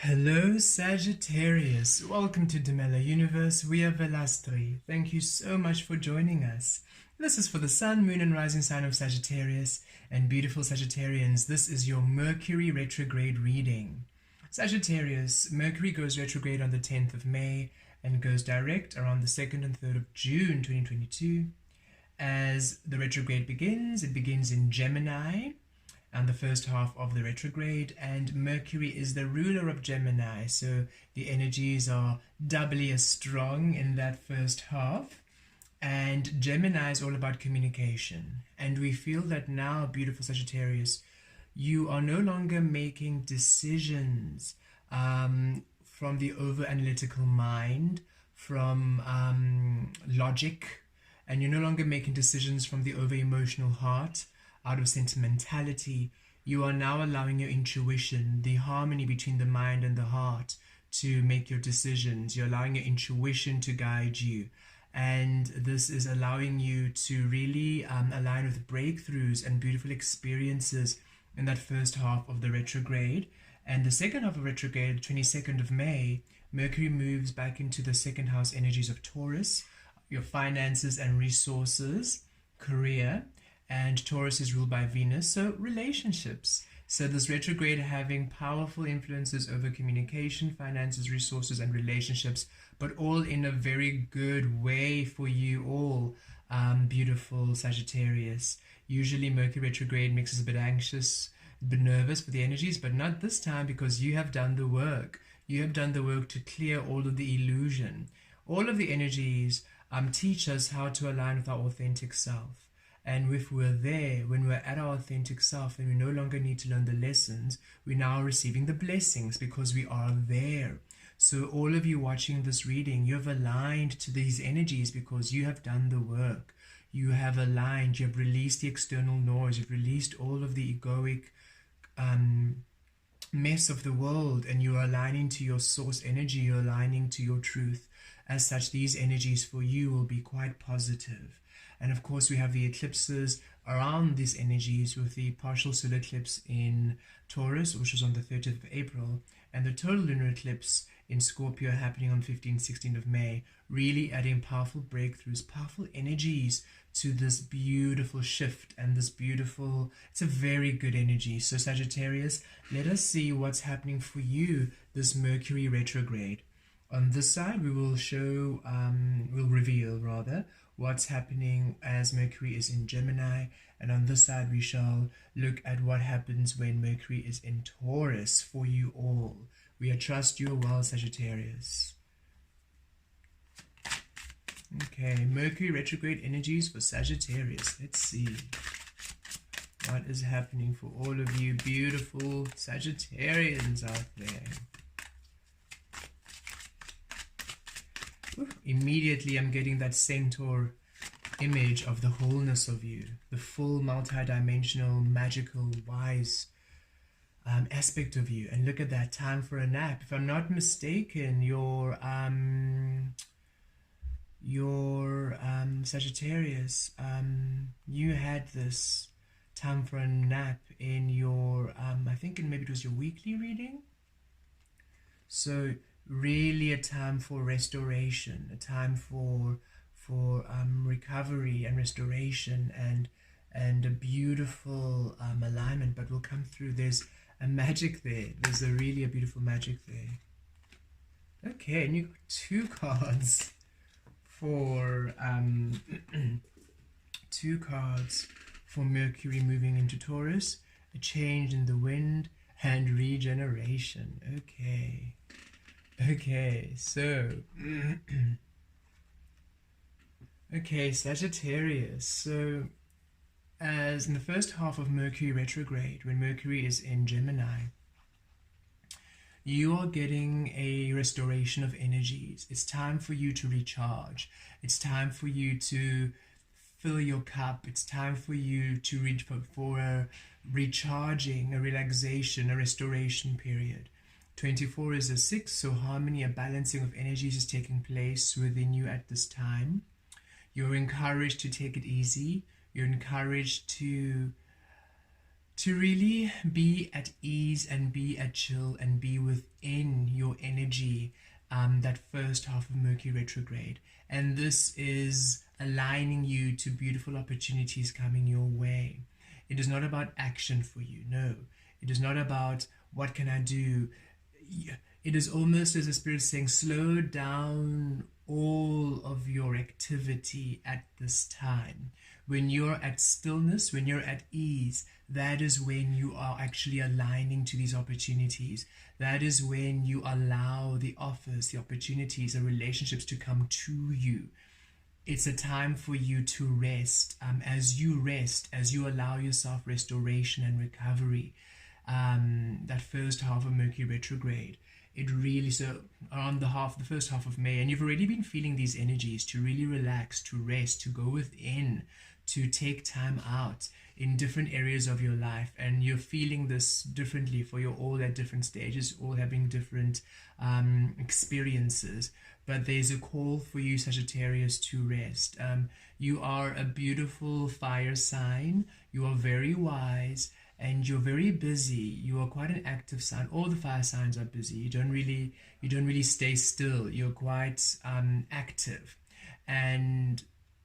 Hello Sagittarius, welcome to Demella Universe. We are Vel'Astri. Thank you so much for joining us. This is for the Sun, Moon and Rising sign of Sagittarius. And beautiful Sagittarians, this is your Mercury Retrograde reading. Sagittarius, Mercury goes retrograde on the 10th of May and goes direct around the 2nd and 3rd of June 2022. As the retrograde begins, it begins in Gemini and the first half of the retrograde, and Mercury is the ruler of Gemini, so the energies are doubly as strong in that first half. And Gemini is all about communication, and we feel that now, beautiful Sagittarius, you are no longer making decisions from the over analytical mind, from logic, and you're no longer making decisions from the over emotional heart, out of sentimentality. You are now allowing your intuition, the harmony between the mind and the heart, to make your decisions. You're allowing your intuition to guide you. And this is allowing you to really align with breakthroughs and beautiful experiences in that first half of the retrograde. And the second half of retrograde, 22nd of May, Mercury moves back into the second house energies of Taurus, your finances and resources, career. And Taurus is ruled by Venus, so relationships. So this retrograde having powerful influences over communication, finances, resources, and relationships, but all in a very good way for you all, beautiful Sagittarius. Usually Mercury retrograde makes us a bit anxious, a bit nervous for the energies, but not this time, because you have done the work. You have done the work to clear all of the illusion. All of the energies teach us how to align with our authentic self. And if we're there, when we're at our authentic self and we no longer need to learn the lessons, we're now receiving the blessings because we are there. So all of you watching this reading, you've aligned to these energies because you have done the work. You have aligned, you have released the external noise, you've released all of the egoic mess of the world, and you're aligning to your source energy, you're aligning to your truth. As such, these energies for you will be quite positive. And of course, we have the eclipses around these energies, with the partial solar eclipse in Taurus, which was on the 30th of April, and the total lunar eclipse in Scorpio happening on 15th, 16th of May, really adding powerful breakthroughs, powerful energies to this beautiful shift and this beautiful, it's a very good energy. So Sagittarius, let us see what's happening for you this Mercury retrograde. On this side, we will show, we'll reveal rather, what's happening as Mercury is in Gemini, and on this side we shall look at what happens when Mercury is in Taurus for you all. We trust you well, Sagittarius. Okay, Mercury retrograde energies for Sagittarius. Let's see what is happening for all of you beautiful Sagittarians out there. Immediately I'm getting that centaur image of the wholeness of you, the full multi-dimensional, magical, wise aspect of you. And look at that, time for a nap. If I'm not mistaken, your Sagittarius, you had this time for a nap in your I think maybe it was your weekly reading. So really a time for restoration, a time for recovery and restoration, and a beautiful alignment. But we'll come through. There's a magic there. There's really a beautiful magic there. Okay, and you got two cards for two cards for Mercury moving into Taurus, a change in the wind, and regeneration. Okay, so okay, Sagittarius. So as in the first half of Mercury retrograde, when Mercury is in Gemini, you are getting a restoration of energies. It's time for you to recharge. It's time for you to fill your cup. It's time for you to reach for a recharging, a relaxation, a restoration period. 24 is a 6, so harmony, a balancing of energies is taking place within you at this time. You're encouraged to take it easy. You're encouraged to to really be at ease and be at chill and be within your energy, that first half of Mercury retrograde. And this is aligning you to beautiful opportunities coming your way. It is not about action for you. No, it is not about what can I do. It is almost as a spirit saying, slow down all of your activity at this time. When you're at stillness, when you're at ease, that is when you are actually aligning to these opportunities. That is when you allow the offers, the opportunities, the relationships to come to you. It's a time for you to rest. As you allow yourself restoration and recovery, that first half of Mercury retrograde, it really, so around the first half of May, and you've already been feeling these energies to really relax, to rest, to go within, to take time out in different areas of your life. And you're feeling this differently, for you're all at different stages, all having different experiences. But there's a call for you, Sagittarius, to rest. You are a beautiful fire sign. You are very wise and you're very busy. You are quite an active sign. All the fire signs are busy. You don't really stay still. You're quite active, and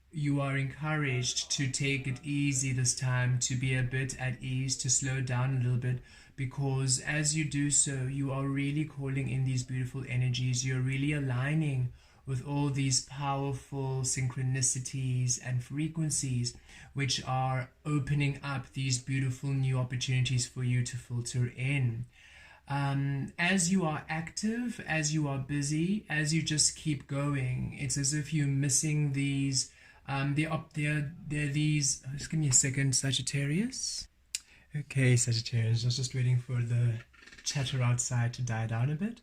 you are encouraged to take it easy this time, to be a bit at ease, to slow down a little bit, because as you do so, you are really calling in these beautiful energies. You're really aligning with all these powerful synchronicities and frequencies, which are opening up these beautiful new opportunities for you to filter in. As you are active, as you are busy, as you just keep going, it's as if you're missing these. There are these. Just give me a second, Sagittarius. Okay, Sagittarius, I was just waiting for the chatter outside to die down a bit.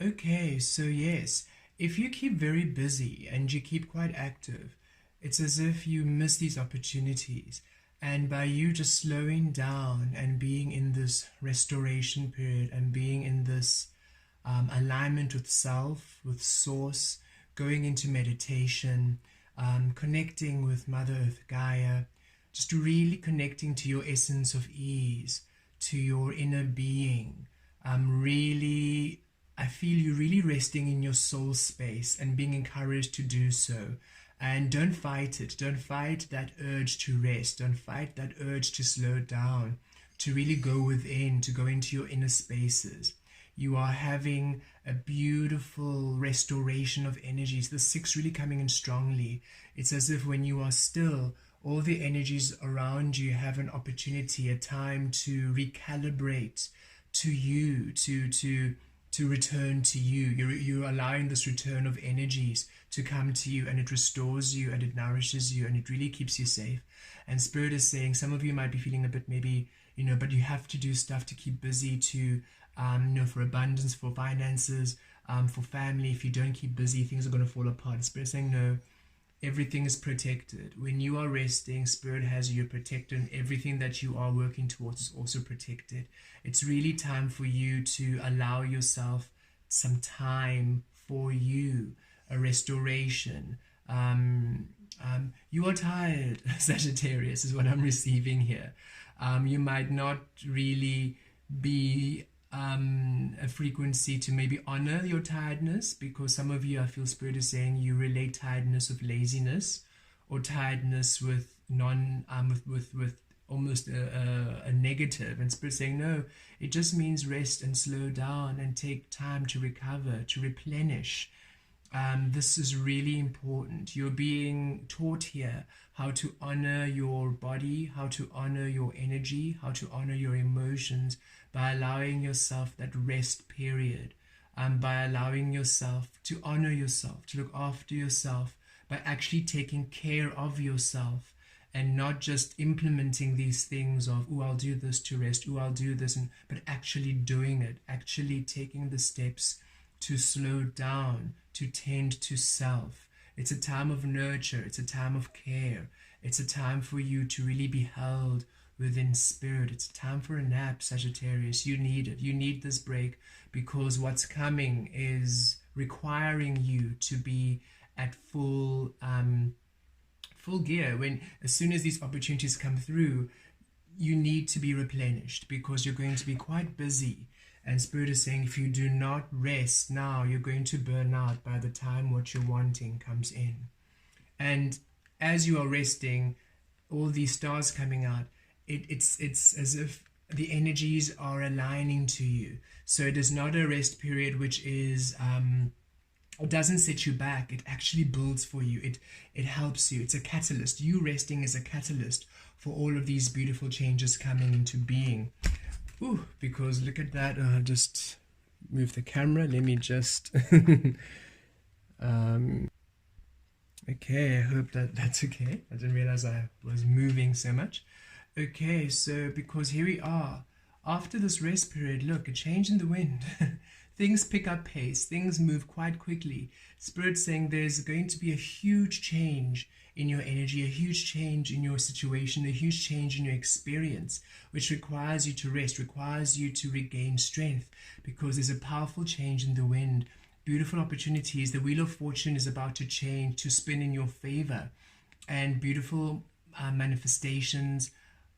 Okay, so yes, if you keep very busy and you keep quite active, it's as if you miss these opportunities. And by you just slowing down and being in this restoration period and being in this alignment with self, with source, going into meditation, connecting with Mother Earth, Gaia, just really connecting to your essence of ease, to your inner being. Really, I feel you really resting in your soul space and being encouraged to do so. And don't fight it. Don't fight that urge to rest. Don't fight that urge to slow down, to really go within, to go into your inner spaces. You are having a beautiful restoration of energies. The 6 really coming in strongly. It's as if when you are still, all the energies around you have an opportunity, a time to recalibrate to you, to return to you. You're allowing this return of energies to come to you, and it restores you and it nourishes you and it really keeps you safe. And Spirit is saying, some of you might be feeling a bit maybe, but you have to do stuff to keep busy, to for abundance, for finances, for family. If you don't keep busy, things are going to fall apart. Spirit is saying, no, everything is protected. When you are resting, Spirit has you protected, and everything that you are working towards is also protected. It's really time for you to allow yourself some time for you, a restoration. You are tired, Sagittarius, is what I'm receiving here. You might not really be a frequency to maybe honor your tiredness, because some of you, I feel Spirit is saying, you relate tiredness with laziness, or tiredness with with almost a negative. And Spirit saying, no, it just means rest and slow down and take time to recover, to replenish. This is really important. You're being taught here how to honor your body, how to honor your energy, how to honor your emotions, by allowing yourself that rest period, by allowing yourself to honor yourself, to look after yourself, by actually taking care of yourself, and not just implementing these things of, oh, I'll do this to rest, oh, I'll do this, but actually doing it, actually taking the steps to slow down, to tend to self. It's a time of nurture. It's a time of care. It's a time for you to really be held within Spirit. It's a time for a nap, Sagittarius. You need it. You need this break, because what's coming is requiring you to be at full gear. As soon as these opportunities come through, you need to be replenished, because you're going to be quite busy. And Spirit is saying if you do not rest now, you're going to burn out by the time what you're wanting comes in. And as you are resting, all these stars coming out, it's as if the energies are aligning to you. So it is not a rest period which is it doesn't set you back. It actually builds for you. It helps you. It's a catalyst. You resting is a catalyst for all of these beautiful changes coming into being. Ooh, because look at that. I'll just move the camera. Let me just okay, I hope that's okay. I didn't realize I was moving so much. Okay, so because here we are. After this rest period, look, a change in the wind. Things pick up pace. Things move quite quickly. Spirit's saying there's going to be a huge change in your energy, a huge change in your situation, a huge change in your experience, which requires you to rest, requires you to regain strength, because there's a powerful change in the wind. Beautiful opportunities. The Wheel of Fortune is about to change, to spin in your favor, and beautiful manifestations.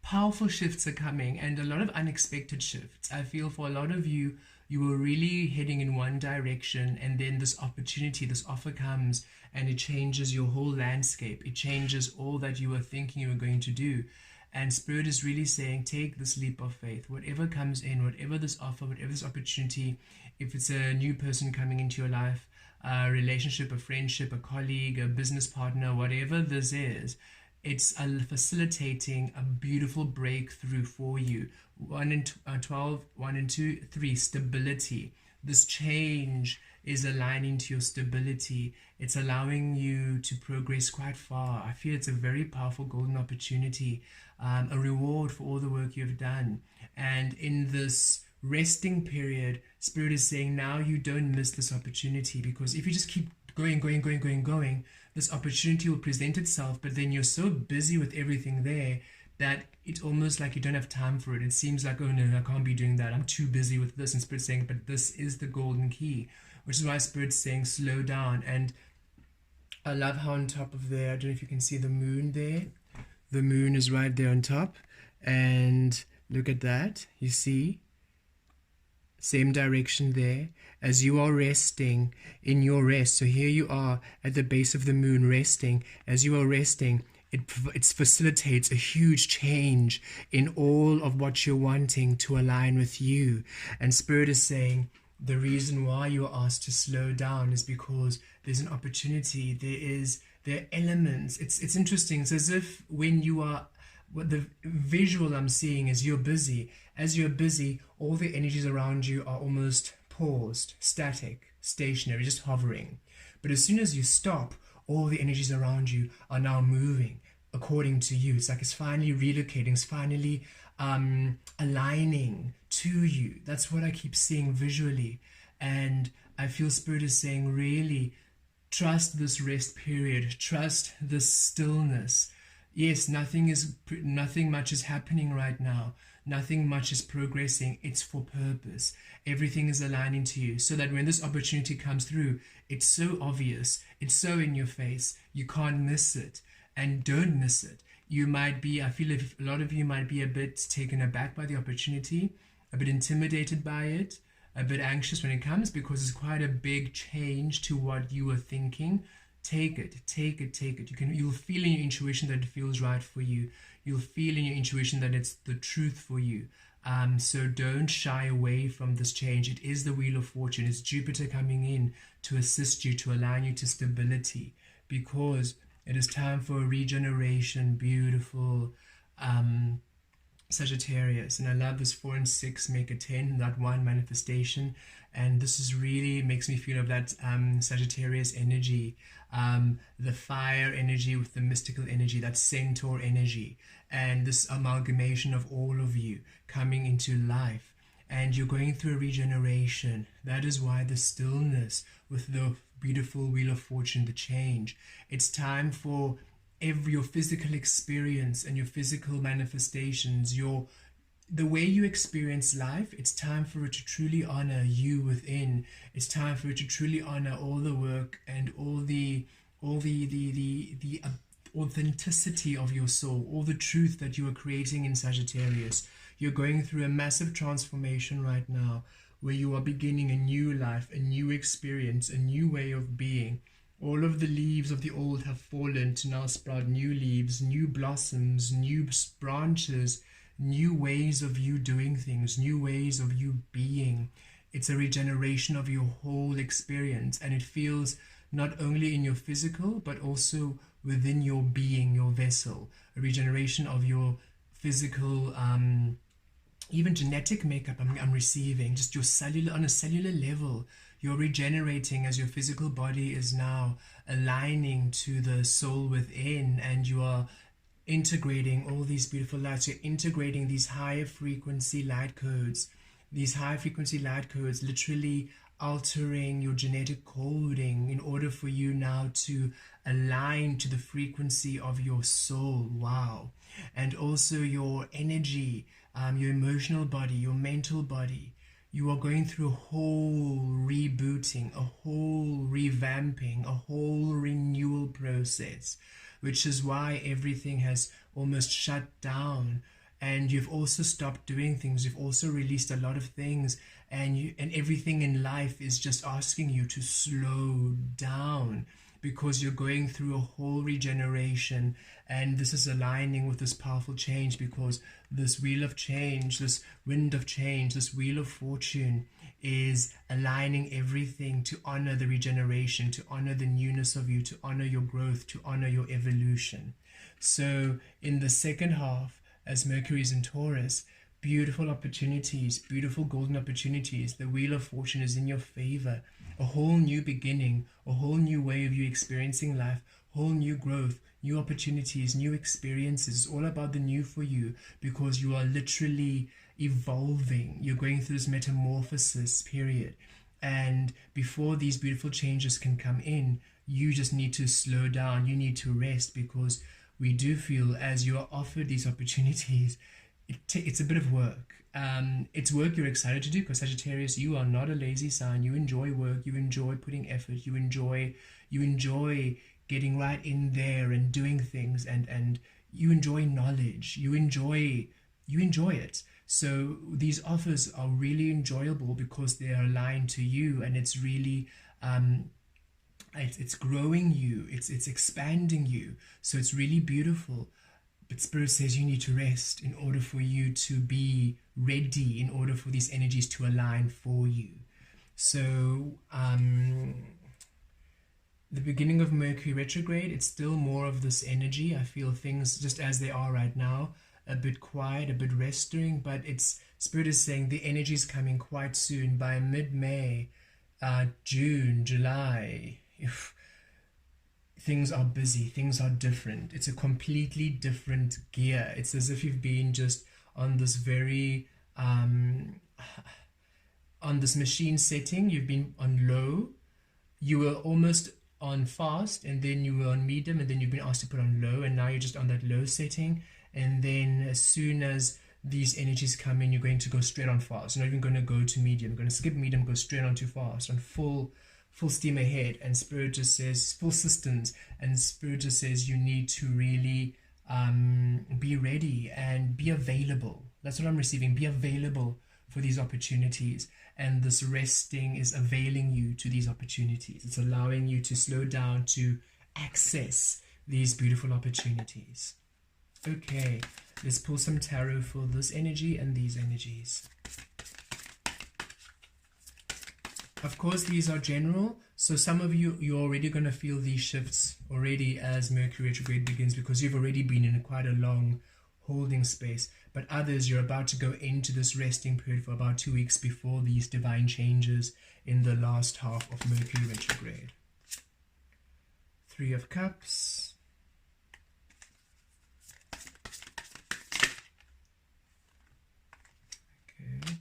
Powerful shifts are coming, and a lot of unexpected shifts. I feel for a lot of you, you were really heading in one direction, and then this opportunity, this offer comes, and it changes your whole landscape. It changes all that you were thinking you were going to do. And Spirit is really saying, take this leap of faith. Whatever comes in, whatever this offer, whatever this opportunity, if it's a new person coming into your life, a relationship, a friendship, a colleague, a business partner, whatever this is, it's facilitating a beautiful breakthrough for you. 1 and 12, 1 and 2, 3, stability. This change is aligning to your stability. It's allowing you to progress quite far. I feel it's a very powerful golden opportunity, a reward for all the work you've done. And in this resting period, Spirit is saying now you don't miss this opportunity, because if you just keep going, this opportunity will present itself, but then you're so busy with everything there that it's almost like you don't have time for it. It seems like, oh no, I can't be doing that. I'm too busy with this. And Spirit's saying, but this is the golden key, which is why Spirit's saying slow down. And I love how on top of there, I don't know if you can see the moon there. The moon is right there on top. And look at that. You see? Same direction there. As you are resting in your rest. So here you are at the base of the moon resting. As you are resting, it facilitates a huge change in all of what you're wanting to align with you. And Spirit is saying the reason why you are asked to slow down is because there's an opportunity. There are elements. It's interesting. It's as if when you are, what the visual I'm seeing is you're busy. As you're busy, all the energies around you are almost paused, static, stationary, just hovering. But as soon as you stop, all the energies around you are now moving according to you. It's like it's finally relocating, it's finally aligning to you. That's what I keep seeing visually. And I feel Spirit is saying, really, trust this rest period, trust this stillness. Yes, nothing much is happening right now. Nothing much is progressing. It's for purpose. Everything is aligning to you, so that when this opportunity comes through, it's so obvious. It's so in your face. You can't miss it. And don't miss it. You might be, I feel if a lot of you might be a bit taken aback by the opportunity, a bit intimidated by it, a bit anxious when it comes, because it's quite a big change to what you were thinking. Take it. You'll feel in your intuition that it feels right for you. You'll feel in your intuition that it's the truth for you. So don't shy away from this change. It is the Wheel of Fortune. It's Jupiter coming in to assist you, to align you to stability, because it is time for a regeneration. Beautiful Sagittarius. And I love this 4 and 6 make a 10, that one manifestation. And this is really makes me feel of that Sagittarius energy, the fire energy with the mystical energy, that centaur energy, and this amalgamation of all of you coming into life. And you're going through a regeneration. That is why the stillness with the beautiful Wheel of Fortune, the change. It's time for your physical experience and your physical manifestations, the way you experience life. It's time for it to truly honor you within. It's time for it to truly honor all the work and all the authenticity of your soul, all the truth that you are creating in Sagittarius. You're going through a massive transformation right now, where you are beginning a new life, a new experience, a new way of being. All of the leaves of the old have fallen to now sprout new leaves, new blossoms, new branches, new ways of you doing things, new ways of you being. It's a regeneration of your whole experience, and it feels not only in your physical, but also within your being, your vessel. A regeneration of your physical, even genetic makeup I'm receiving, just your cellular, on a cellular level, you're regenerating as your physical body is now aligning to the soul within, and you are integrating all these beautiful lights. You're integrating these higher frequency light codes. These high frequency light codes literally altering your genetic coding in order for you now to align to the frequency of your soul. Wow. And also your energy, your emotional body, your mental body. You are going through a whole rebooting, a whole revamping, a whole renewal process, which is why everything has almost shut down. And you've also stopped doing things. You've also released a lot of things, and everything in life is just asking you to slow down, because you're going through a whole regeneration. And this is aligning with this powerful change, because this wheel of change, this wind of change, this wheel of fortune is aligning everything to honor the regeneration, to honor the newness of you, to honor your growth, to honor your evolution. So in the second half, as Mercury is in Taurus, beautiful opportunities, beautiful golden opportunities. The wheel of fortune is in your favor. A whole new beginning, a whole new way of you experiencing life, whole new growth, new opportunities, new experiences. It's all about the new for you, because you are literally evolving. You're going through this metamorphosis period. And before these beautiful changes can come in, you just need to slow down. You need to rest, because we do feel, as you are offered these opportunities, it's a bit of work. It's work you're excited to do, because Sagittarius, you are not a lazy sign. You enjoy work. You enjoy putting effort. You enjoy getting right in there and doing things, and you enjoy knowledge. You enjoy it. So these offers are really enjoyable because they are aligned to you, and it's really it's growing you, it's expanding you. So it's really beautiful. But Spirit says you need to rest in order for you to be ready, in order for these energies to align for you. So the beginning of Mercury retrograde, it's still more of this energy. I feel things just as they are right now, a bit quiet, a bit resting, but it's Spirit is saying the energy is coming quite soon. By mid-May, June, July, things are busy, things are different. It's a completely different gear. It's as if you've been just on this very on this machine setting. You've been on low, you were almost on fast, and then you were on medium, and then you've been asked to put on low, and now you're just on that low setting. And then as soon as these energies come in, you're going to go straight on fast. You're not even going to go to medium. You're going to skip medium, go straight on to fast, on full steam ahead. And Spirit just says full systems, and Spirit just says you need to really be ready and be available. That's what I'm receiving. Be available for these opportunities, and this resting is availing you to these opportunities. It's allowing you to slow down to access these beautiful opportunities. Okay, let's pull some tarot for this energy and these energies. Of course, these are general, so some of you, you're already going to feel these shifts already as Mercury retrograde begins, because you've already been in quite a long holding space. But others, you're about to go into this resting period for about 2 weeks before these divine changes in the last half of Mercury retrograde. 3 of Cups. Okay.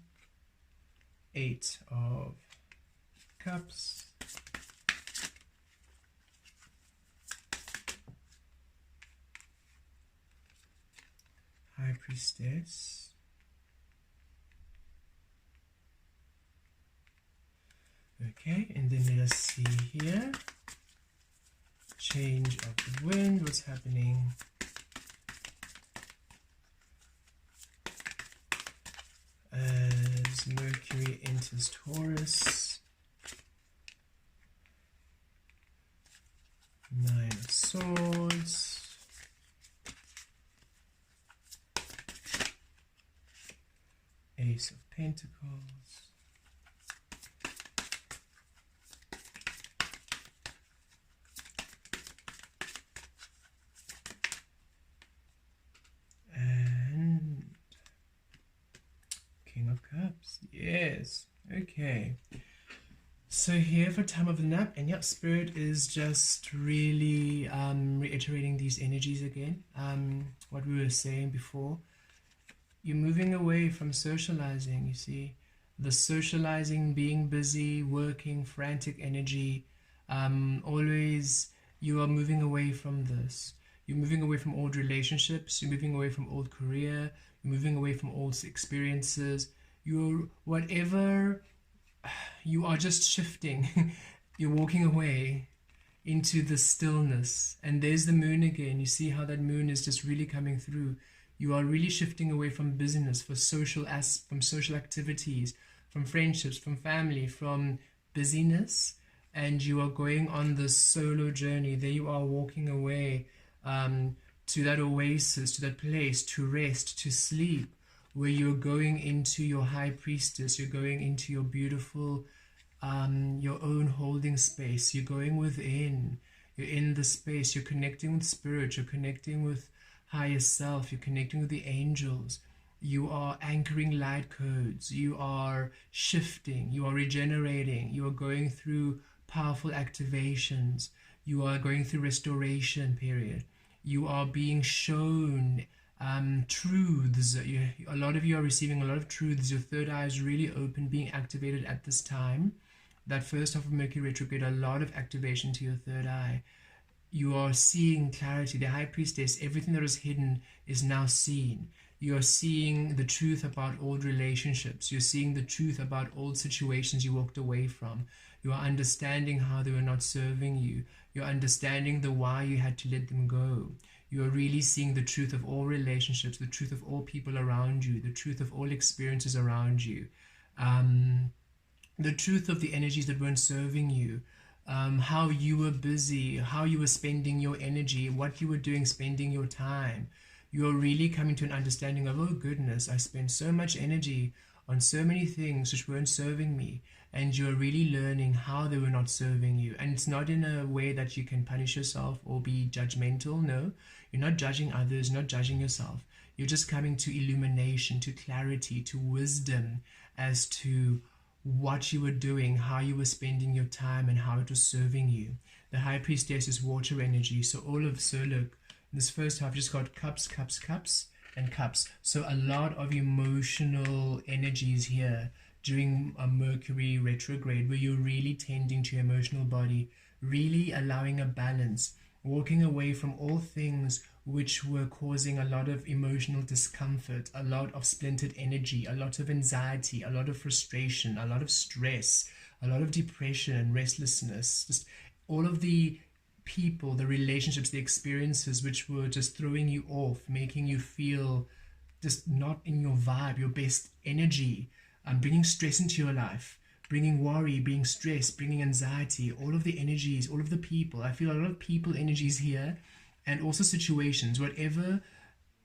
8 of Cups. High Priestess. Okay, and then let us see here. change of the wind, what's happening? As Mercury enters Taurus. Nine of Swords. Ace of Pentacles. And King of Cups. Yes. Okay. So here for time of the nap, and yep, Spirit is just really reiterating these energies again. What we were saying before. You're moving away from socializing, you see. The socializing, being busy, working, frantic energy. Always, you are moving away from this. You're moving away from old relationships. You're moving away from old career. You're moving away from old experiences. You're, whatever, you are just shifting. You're walking away into the stillness. And there's the moon again. You see how that moon is just really coming through. You are really shifting away from business, from social activities, from friendships, from family, from busyness, and you are going on this solo journey. There you are, walking away to that oasis, to that place, to rest, to sleep, where you're going into your high priestess. You're going into your beautiful, your own holding space. You're going within. You're in the space. You're connecting with spirit. You're connecting with higher self. You're connecting with the angels. You are anchoring light codes. You are shifting. You are regenerating. You are going through powerful activations. You are going through restoration period. You are being shown truths. A lot of you are receiving a lot of truths. Your third eye is really open, being activated at this time. That first half of Mercury retrograde, a lot of activation to your third eye. You are seeing clarity. The high priestess, everything that was hidden is now seen. You are seeing the truth about old relationships. You're seeing the truth about old situations you walked away from. You are understanding how they were not serving you. You're understanding the why you had to let them go. You are really seeing the truth of all relationships, the truth of all people around you, the truth of all experiences around you, the truth of the energies that weren't serving you. How you were busy, how you were spending your energy, what you were doing, spending your time. You're really coming to an understanding of, oh goodness, I spent so much energy on so many things which weren't serving me. And you're really learning how they were not serving you. And it's not in a way that you can punish yourself or be judgmental. No, you're not judging others, not judging yourself. You're just coming to illumination, to clarity, to wisdom as to what you were doing, how you were spending your time, and how it was serving you. The high priestess is water energy. So look, in this first half, just got cups, cups, cups, and cups. So a lot of emotional energies here during a Mercury retrograde, where you're really tending to your emotional body, really allowing a balance, walking away from all things which were causing a lot of emotional discomfort, a lot of splintered energy, a lot of anxiety, a lot of frustration, a lot of stress, a lot of depression and restlessness, just all of the people, the relationships, the experiences which were just throwing you off, making you feel just not in your vibe, your best energy, bringing stress into your life, bringing worry, being stressed, bringing anxiety, all of the energies, all of the people. I feel a lot of people energies here, and also situations, whatever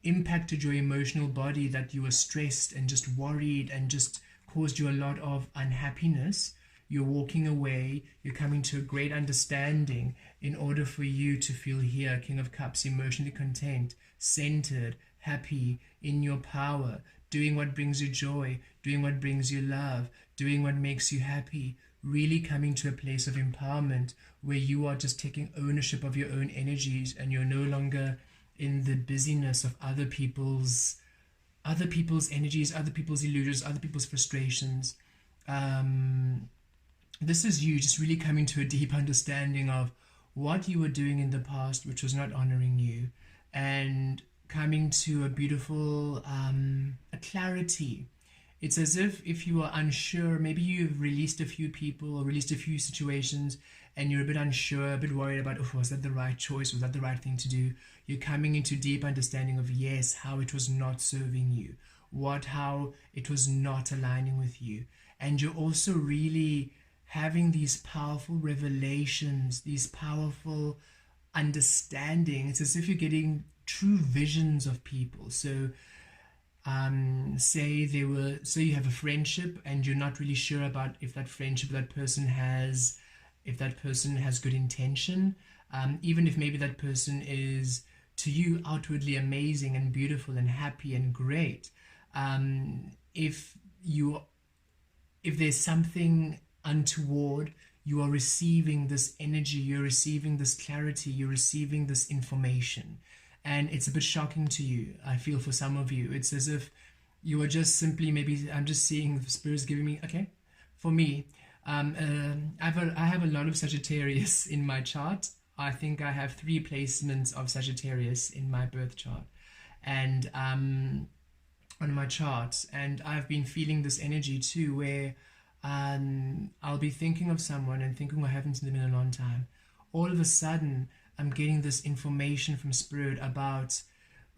impacted your emotional body that you were stressed and just worried and just caused you a lot of unhappiness. You're walking away, you're coming to a great understanding in order for you to feel here, King of Cups, emotionally content, centered, happy, in your power, doing what brings you joy, doing what brings you love, doing what makes you happy, really coming to a place of empowerment where you are just taking ownership of your own energies, and you're no longer in the busyness of other people's energies, other people's illusions, other people's frustrations. This is you just really coming to a deep understanding of what you were doing in the past which was not honoring you, and coming to a beautiful a clarity. It's as if you are unsure, maybe you've released a few people or released a few situations, and you're a bit unsure, a bit worried about, oh, was that the right choice? Was that the right thing to do? You're coming into deep understanding of, yes, how it was not serving you, how it was not aligning with you. And you're also really having these powerful revelations, these powerful understanding. It's as if you're getting true visions of people. So say you have a friendship and you're not really sure about if that friendship, that person has good intention, even if maybe that person is to you outwardly amazing and beautiful and happy and great. If there's something untoward, you are receiving this energy, you're receiving this clarity, you're receiving this information, and it's a bit shocking to you. I feel for some of you, it's as if you are just simply, maybe I'm just seeing the spirits giving me, okay, for me, I have a lot of Sagittarius in my chart. I think I have 3 placements of Sagittarius in my birth chart, and on my chart, and I've been feeling this energy too, where I'll be thinking of someone and thinking I haven't seen them in a long time. All of a sudden, I'm getting this information from spirit about,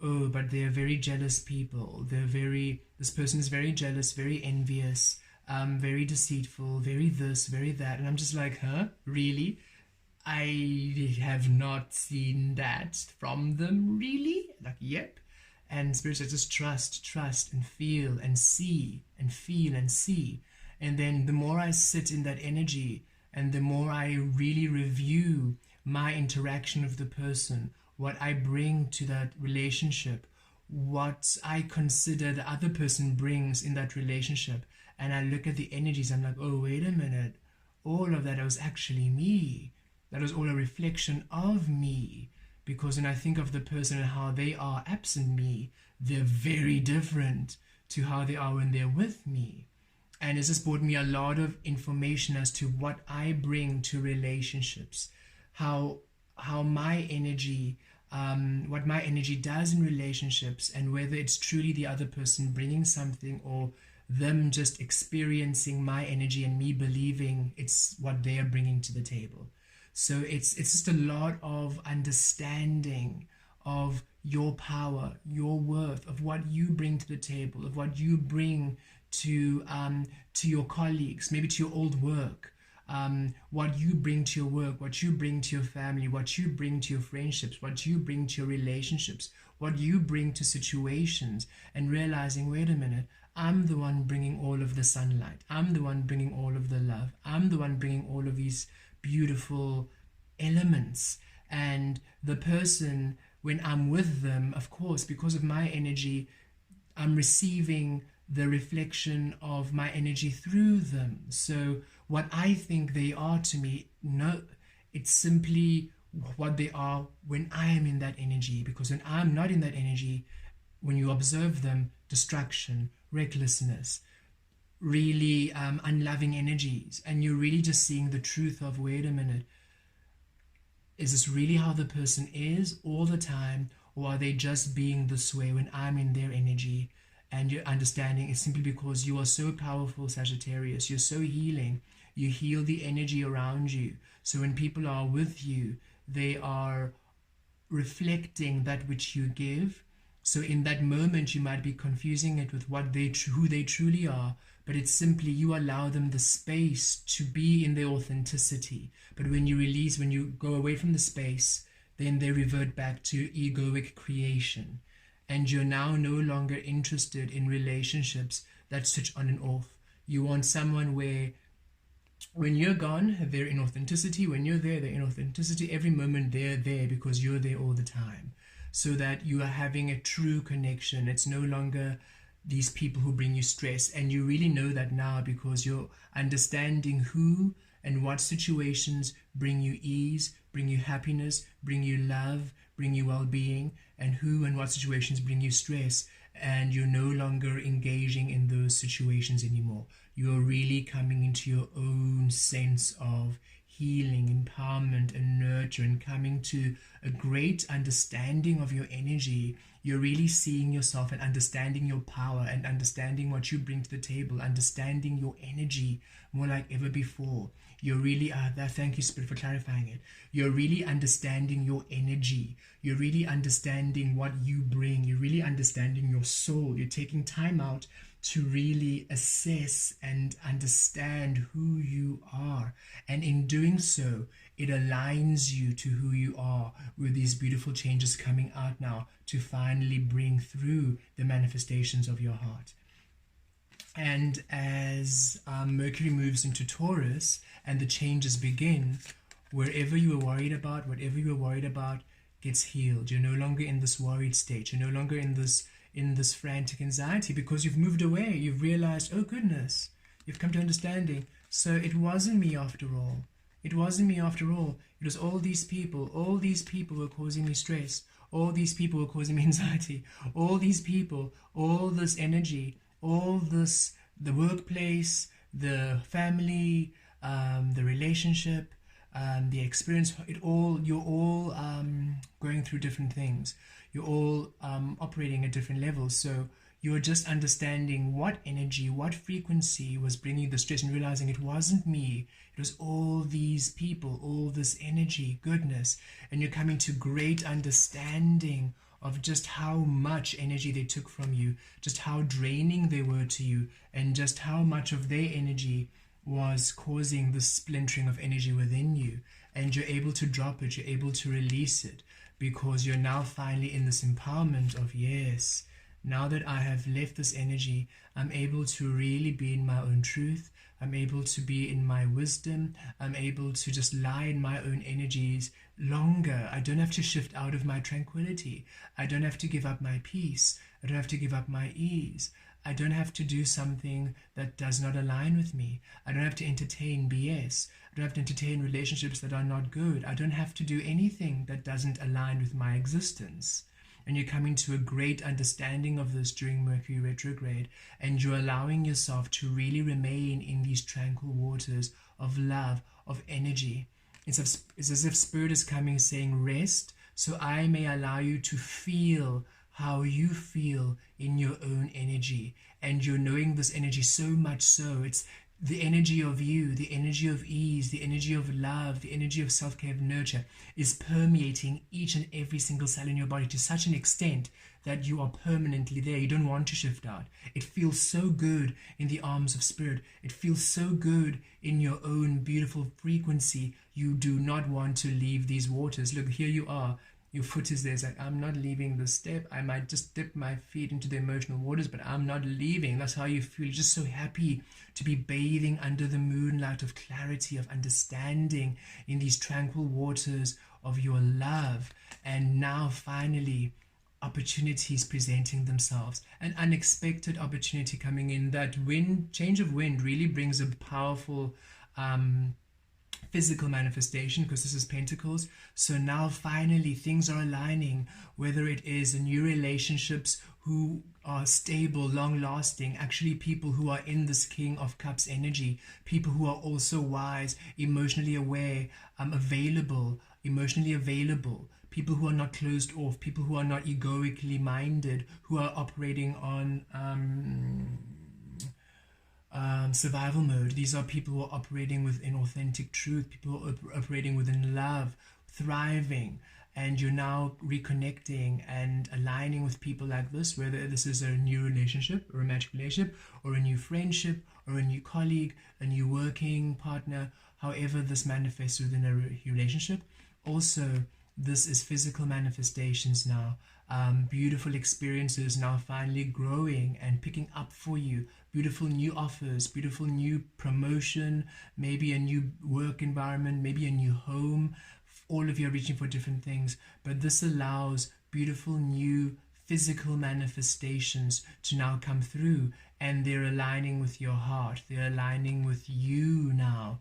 oh, but they're very jealous people. This person is very jealous, very envious, very deceitful, very this, very that. And I'm just like, huh? Really? I have not seen that from them, really? Like, yep. And spirit says, just trust and feel and see and feel and see. And then the more I sit in that energy and the more I really review my interaction with the person, what I bring to that relationship, what I consider the other person brings in that relationship, and I look at the energies, I'm like, oh, wait a minute, all of that was actually me. That was all a reflection of me. Because when I think of the person and how they are absent me, they're very different to how they are when they're with me. And it's just brought me a lot of information as to what I bring to relationships, how my energy, what my energy does in relationships, and whether it's truly the other person bringing something or them just experiencing my energy and me believing it's what they are bringing to the table. So it's just a lot of understanding of your power, your worth, of what you bring to the table, of what you bring to your colleagues, maybe to your old work, what you bring to your work, what you bring to your family, what you bring to your friendships, what you bring to your relationships, what you bring to situations, and realizing, wait a minute, I'm the one bringing all of the sunlight. I'm the one bringing all of the love. I'm the one bringing all of these beautiful elements. And the person, when I'm with them, of course, because of my energy, I'm receiving the reflection of my energy through them. So what I think they are to me, no, it's simply what they are when I am in that energy. Because when I'm not in that energy, when you observe them, distraction, recklessness, really unloving energies, and you're really just seeing the truth of, wait a minute, is this really how the person is all the time, or are they just being this way when I'm in their energy? And your understanding is simply because you are so powerful, Sagittarius. You're so healing. You heal the energy around you. So when people are with you, they are reflecting that which you give. So in that moment, you might be confusing it with who they truly are, but it's simply you allow them the space to be in their authenticity. But when you release, when you go away from the space, then they revert back to egoic creation. And you're now no longer interested in relationships that switch on and off. You want someone where when you're gone, they're in authenticity. When you're there, they're in authenticity. Every moment they're there because you're there all the time. So that you are having a true connection. It's no longer these people who bring you stress. And you really know that now because you're understanding who and what situations bring you ease, bring you happiness, bring you love, bring you well-being, and who and what situations bring you stress. And you're no longer engaging in those situations anymore. You're really coming into your own sense of healing, empowerment, and nurture, and coming to a great understanding of your energy You're really seeing yourself and understanding your power and understanding what you bring to the table, understanding your energy more like ever before. You're really, thank you, Spirit, for clarifying it. You're really understanding your energy. You're really understanding what you bring. You're really understanding your soul. You're taking time out to really assess and understand who you are. And in doing so, it aligns you to who you are, with these beautiful changes coming out now to finally bring through the manifestations of your heart. And as Mercury moves into Taurus and the changes begin, wherever you were worried about, whatever you were worried about gets healed. You're no longer in this worried state. You're no longer in this frantic anxiety, because you've moved away. You've realized, oh goodness, you've come to understanding. So it wasn't me after all. It wasn't me after all. It was all these people. All these people were causing me stress. All these people were causing me anxiety. All these people, all this energy, all this, the workplace, the family, the relationship, the experience, you're all going through different things. You're all operating at different levels. So you're just understanding what energy, what frequency was bringing the stress, and realizing it wasn't me. It was all these people, all this energy, goodness. And you're coming to great understanding of just how much energy they took from you, just how draining they were to you, and just how much of their energy was causing the splintering of energy within you. And you're able to drop it, you're able to release it, because you're now finally in this empowerment of, yes, now that I have left this energy, I'm able to really be in my own truth. I'm able to be in my wisdom. I'm able to just lie in my own energies longer. I don't have to shift out of my tranquility. I don't have to give up my peace. I don't have to give up my ease. I don't have to do something that does not align with me. I don't have to entertain BS. I don't have to entertain relationships that are not good. I don't have to do anything that doesn't align with my existence. And you're coming to a great understanding of this during Mercury retrograde, and you're allowing yourself to really remain in these tranquil waters of love, of energy. It's as if Spirit is coming saying, rest, so I may allow you to feel how you feel in your own energy. And you're knowing this energy so much so. It's the energy of you, the energy of ease, the energy of love, the energy of self-care, of nurture is permeating each and every single cell in your body to such an extent that you are permanently there. You don't want to shift out. It feels so good in the arms of Spirit. It feels so good in your own beautiful frequency. You do not want to leave these waters. Look, here you are. Your foot is there. It's like, I'm not leaving the step. I might just dip my feet into the emotional waters, but I'm not leaving. That's how you feel. You're just so happy to be bathing under the moonlight of clarity, of understanding, in these tranquil waters of your love. And now finally, opportunities presenting themselves. An unexpected opportunity coming in. That change of wind really brings a powerful physical manifestation, because this is Pentacles. So now finally things are aligning, whether it is new relationships who are stable, long lasting, actually people who are in this King of Cups energy, people who are also wise, emotionally aware, emotionally available, people who are not closed off, people who are not egoically minded, who are operating on survival mode. These are people who are operating within authentic truth, people who are operating within love, thriving. And you're now reconnecting and aligning with people like this, whether this is a new relationship or a romantic relationship or a new friendship or a new colleague, a new working partner, however this manifests within a relationship. Also, this is physical manifestations now. Beautiful experiences now finally growing and picking up for you. Beautiful new offers, beautiful new promotion, maybe a new work environment, maybe a new home. All of you are reaching for different things, but this allows beautiful new physical manifestations to now come through, and they're aligning with your heart. They're aligning with you now.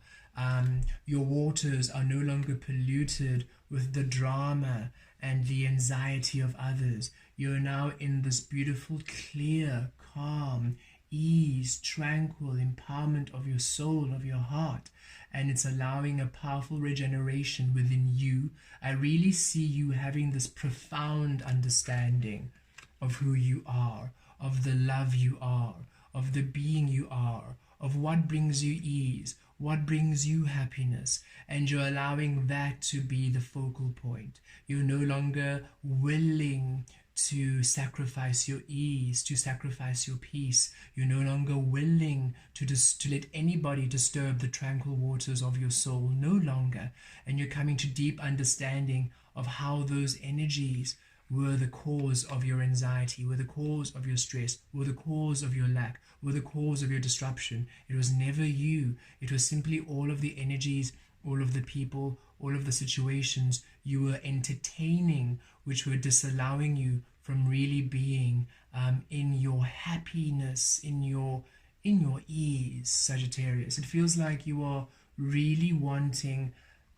Your waters are no longer polluted with the drama and the anxiety of others. You're now in this beautiful, clear, calm, ease, tranquil empowerment of your soul, of your heart. And it's allowing a powerful regeneration within you. I really see you having this profound understanding of who you are, of the love you are, of the being you are, of what brings you ease, what brings you happiness, and you're allowing that to be the focal point. You're no longer willing to sacrifice your ease, to sacrifice your peace. You're no longer willing to let anybody disturb the tranquil waters of your soul, no longer. And you're coming to deep understanding of how those energies were the cause of your anxiety, were the cause of your stress, were the cause of your lack, were the cause of your disruption. It was never you. It was simply all of the energies, all of the people, all of the situations you were entertaining, which were disallowing you from really being in your happiness, in your ease, Sagittarius. It feels like you are really wanting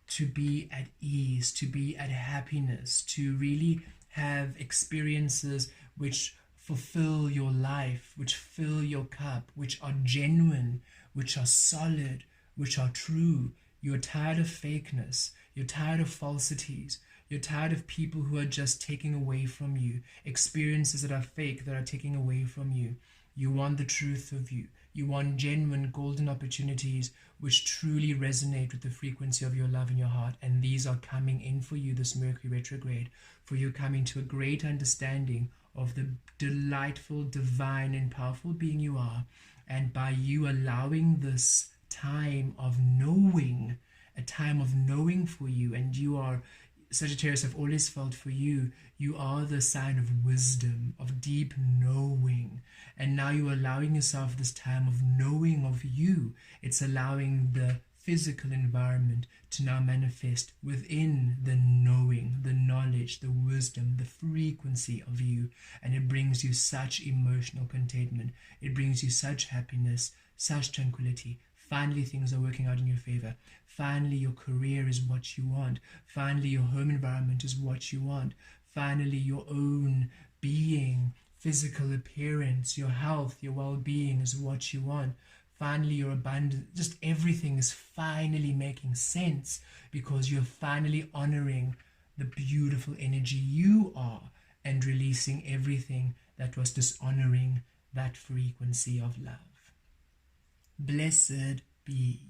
to be at ease, to be at happiness, to really have experiences which fulfill your life, which fill your cup, which are genuine, which are solid, which are true. You're tired of fakeness. You're tired of falsities. You're tired of people who are just taking away from you, experiences that are fake, that are taking away from you. You want the truth of you. You want genuine golden opportunities which truly resonate with the frequency of your love in your heart. And these are coming in for you, this Mercury retrograde, for you coming to a great understanding of the delightful, divine, and powerful being you are. And by you allowing this time of knowing, a time of knowing for you, and you are, Sagittarius, I've always felt for you, you are the sign of wisdom, of deep knowing. And now you're allowing yourself this time of knowing of you. It's allowing the physical environment to now manifest within the knowing, the knowledge, the wisdom, the frequency of you. And it brings you such emotional contentment. It brings you such happiness, such tranquility. Finally, things are working out in your favor. Finally, your career is what you want. Finally, your home environment is what you want. Finally, your own being, physical appearance, your health, your well-being is what you want. Finally, your abundance, just everything is finally making sense because you're finally honoring the beautiful energy you are and releasing everything that was dishonoring that frequency of love. Blessed be.